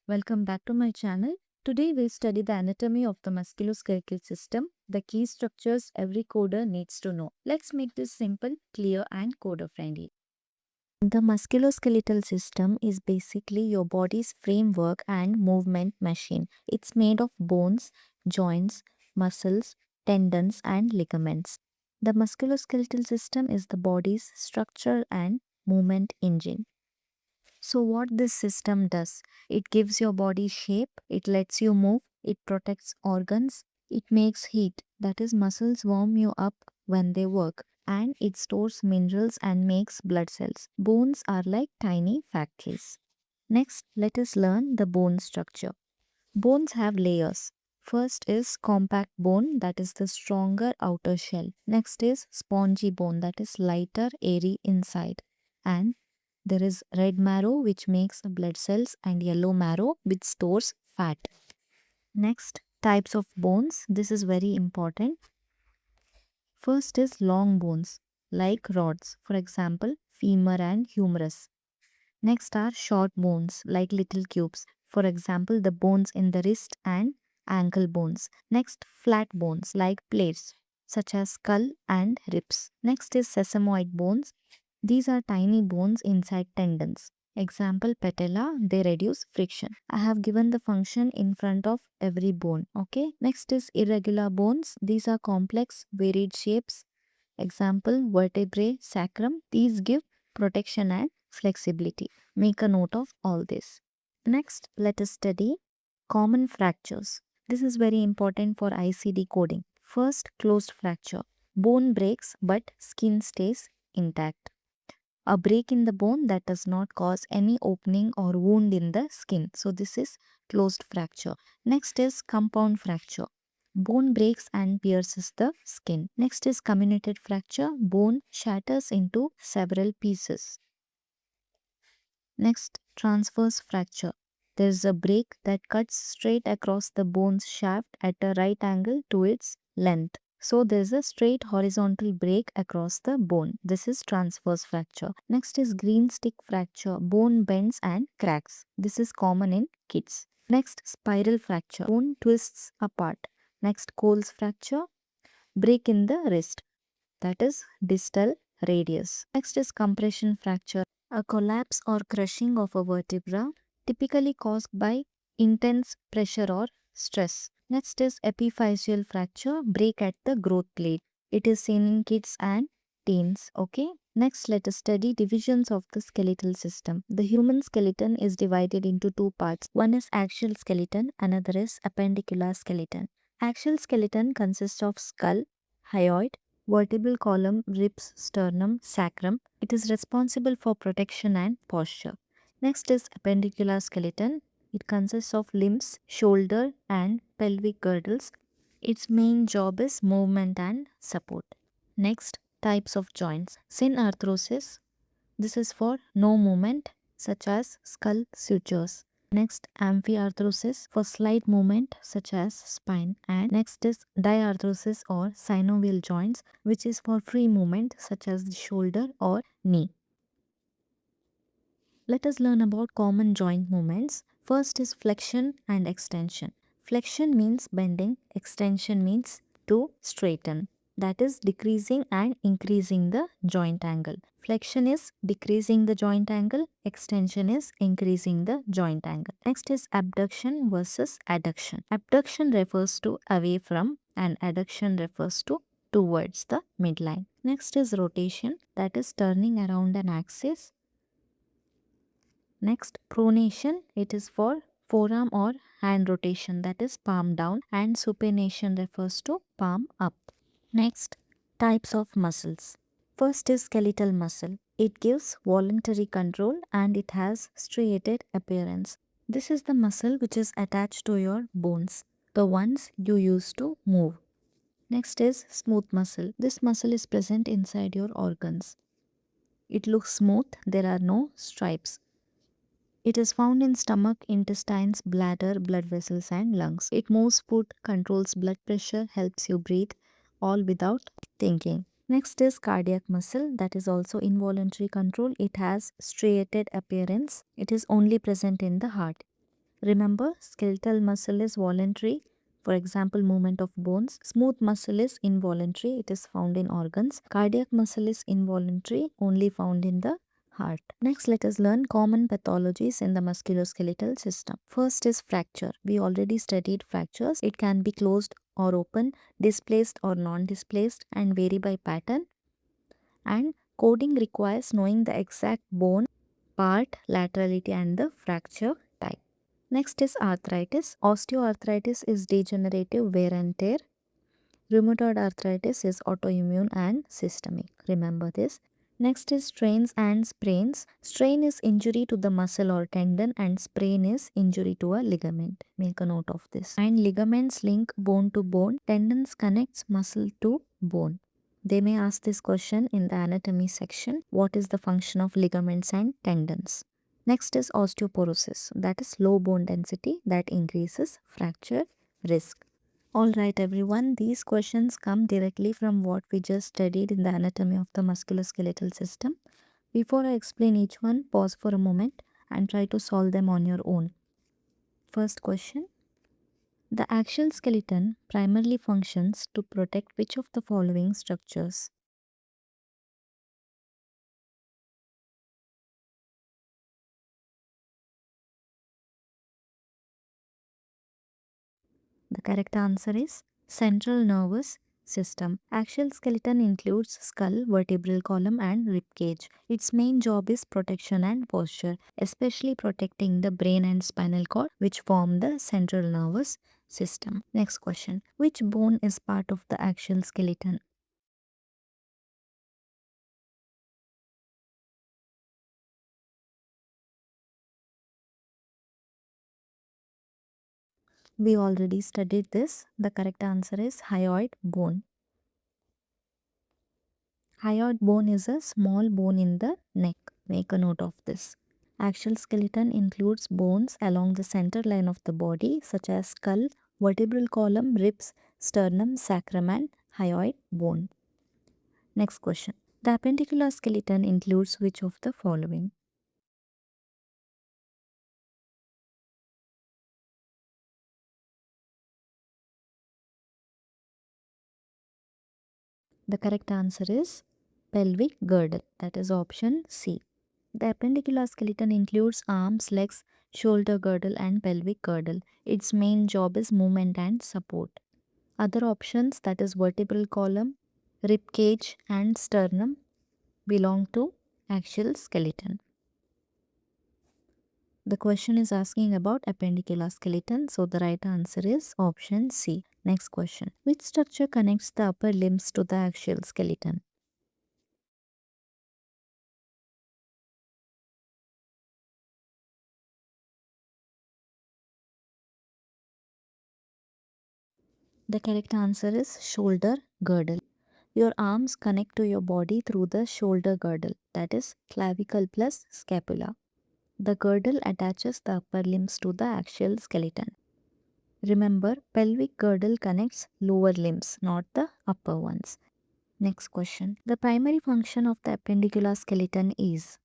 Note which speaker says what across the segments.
Speaker 1: Welcome back to my channel. Today we study the anatomy of the musculoskeletal system, the key structures every coder needs to know. Let's make this simple, clear and coder friendly. The musculoskeletal system is basically your body's framework and movement machine. It's made of bones, joints, muscles, tendons and ligaments. The musculoskeletal system is the body's structure and movement engine. So, what this system does, it gives your body shape, it lets you move, it protects organs, it makes heat, that is, muscles warm you up when they work, and it stores minerals and makes blood cells. Bones are like tiny factories. Next, let us learn the bone structure. Bones have layers. First is compact bone, that is the stronger outer shell. Next is spongy bone, that is lighter, airy inside. And there is red marrow, which makes blood cells, and yellow marrow, which stores fat. Next, types of bones. This is very important. First is long bones, like rods, for example, femur and humerus. Next are short bones, like little cubes, for example, the bones in the wrist and ankle bones. Next, flat bones, like plates, such as skull and ribs. Next is sesamoid bones. These are tiny bones inside tendons. Example patella, they reduce friction. I have given the function in front of every bone. Okay. Next is irregular bones. These are complex, varied shapes. Example vertebrae, sacrum. These give protection and flexibility. Make a note of all this. Next, let us study common fractures. This is very important for ICD coding. First, closed fracture. Bone breaks but skin stays intact. A break in the bone that does not cause any opening or wound in the skin. So this is closed fracture. Next is compound fracture. Bone breaks and pierces the skin. Next is comminuted fracture. Bone shatters into several pieces. Next, transverse fracture. There is a break that cuts straight across the bone's shaft at a right angle to its length. So there is a straight horizontal break across the bone. This is transverse fracture. Next is green stick fracture. Bone bends and cracks. This is common in kids. Next, spiral fracture. Bone twists apart. Next, Cole's fracture. Break in the wrist. That is distal radius. Next is compression fracture. A collapse or crushing of a vertebra, typically caused by intense pressure or stress. Next is epiphyseal fracture, break at the growth plate. It is seen in kids and teens. Okay. Next, let us study divisions of the skeletal system. The human skeleton is divided into two parts. One is axial skeleton, another is appendicular skeleton. Axial skeleton consists of skull, hyoid, vertebral column, ribs, sternum, sacrum. It is responsible for protection and posture. Next is appendicular skeleton. It consists of limbs, shoulder and pelvic girdles. Its main job is movement and support. Next, types of joints. Synarthrosis. This is for no movement, such as skull sutures. Next, amphiarthrosis for slight movement such as spine. And next is diarthrosis or synovial joints, which is for free movement such as the shoulder or knee. Let us learn about common joint movements. First is flexion and extension. Flexion means bending, extension means to straighten. That is decreasing and increasing the joint angle. Flexion is decreasing the joint angle, extension is increasing the joint angle. Next is abduction versus adduction. Abduction refers to away from and adduction refers to towards the midline. Next is rotation, that is turning around an axis. Next, pronation, it is for forearm or hand rotation, that is palm down, and supination refers to palm up. Next, types of muscles. First is skeletal muscle. It gives voluntary control and it has striated appearance. This is the muscle which is attached to your bones, the ones you use to move. Next is smooth muscle. This muscle is present inside your organs. It looks smooth, there are no stripes. It is found in stomach, intestines, bladder, blood vessels and lungs. It moves food, controls blood pressure, helps you breathe, all without thinking. Next is cardiac muscle, that is also involuntary control. It has striated appearance. It is only present in the heart. Remember, skeletal muscle is voluntary. For example, movement of bones. Smooth muscle is involuntary. It is found in organs. Cardiac muscle is involuntary, only found in the heart. Next, let us learn common pathologies in the musculoskeletal system. First is fracture. We already studied fractures. It can be closed or open, displaced or non-displaced, and vary by pattern. And coding requires knowing the exact bone part, laterality, and the fracture type. Next is arthritis. Osteoarthritis is degenerative wear and tear. Rheumatoid arthritis is autoimmune and systemic. Remember this. Next is strains and sprains. Strain is injury to the muscle or tendon, and sprain is injury to a ligament. Make a note of this. And ligaments link bone to bone. Tendons connects muscle to bone. They may ask this question in the anatomy section. What is the function of ligaments and tendons? Next is osteoporosis. That is low bone density that increases fracture risk. Alright everyone, these questions come directly from what we just studied in the anatomy of the musculoskeletal system. Before I explain each one, pause for a moment and try to solve them on your own. First question. The axial skeleton primarily functions to protect which of the following structures? The correct answer is central nervous system. Axial skeleton includes skull, vertebral column and rib cage. Its main job is protection and posture, especially protecting the brain and spinal cord which form the central nervous system. Next question. Which bone is part of the axial skeleton? We already studied this. The correct answer is hyoid bone. Hyoid bone is a small bone in the neck. Make a note of this. Axial skeleton includes bones along the center line of the body such as skull, vertebral column, ribs, sternum, sacrum and hyoid bone. Next question. The appendicular skeleton includes which of the following? The correct answer is pelvic girdle. That is option C. The appendicular skeleton includes arms, legs, shoulder girdle and pelvic girdle. Its main job is movement and support. Other options, that is vertebral column, rib cage and sternum, belong to axial skeleton. The question is asking about appendicular skeleton, so the right answer is option C. Next question. Which structure connects the upper limbs to the axial skeleton? The correct answer is shoulder girdle. Your arms connect to your body through the shoulder girdle, that is clavicle plus scapula. The girdle attaches the upper limbs to the axial skeleton. Remember, pelvic girdle connects lower limbs, not the upper ones. Next question. The primary function of the appendicular skeleton is?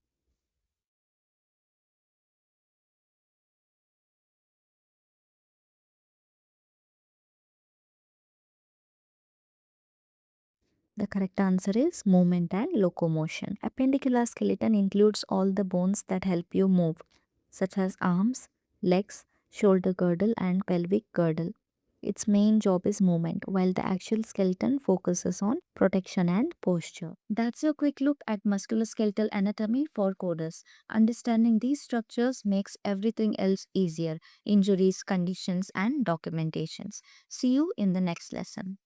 Speaker 1: The correct answer is movement and locomotion. Appendicular skeleton includes all the bones that help you move, such as arms, legs, shoulder girdle, and pelvic girdle. Its main job is movement, while the axial skeleton focuses on protection and posture. That's your quick look at musculoskeletal anatomy for coders. Understanding these structures makes everything else easier: injuries, conditions, and documentations. See you in the next lesson.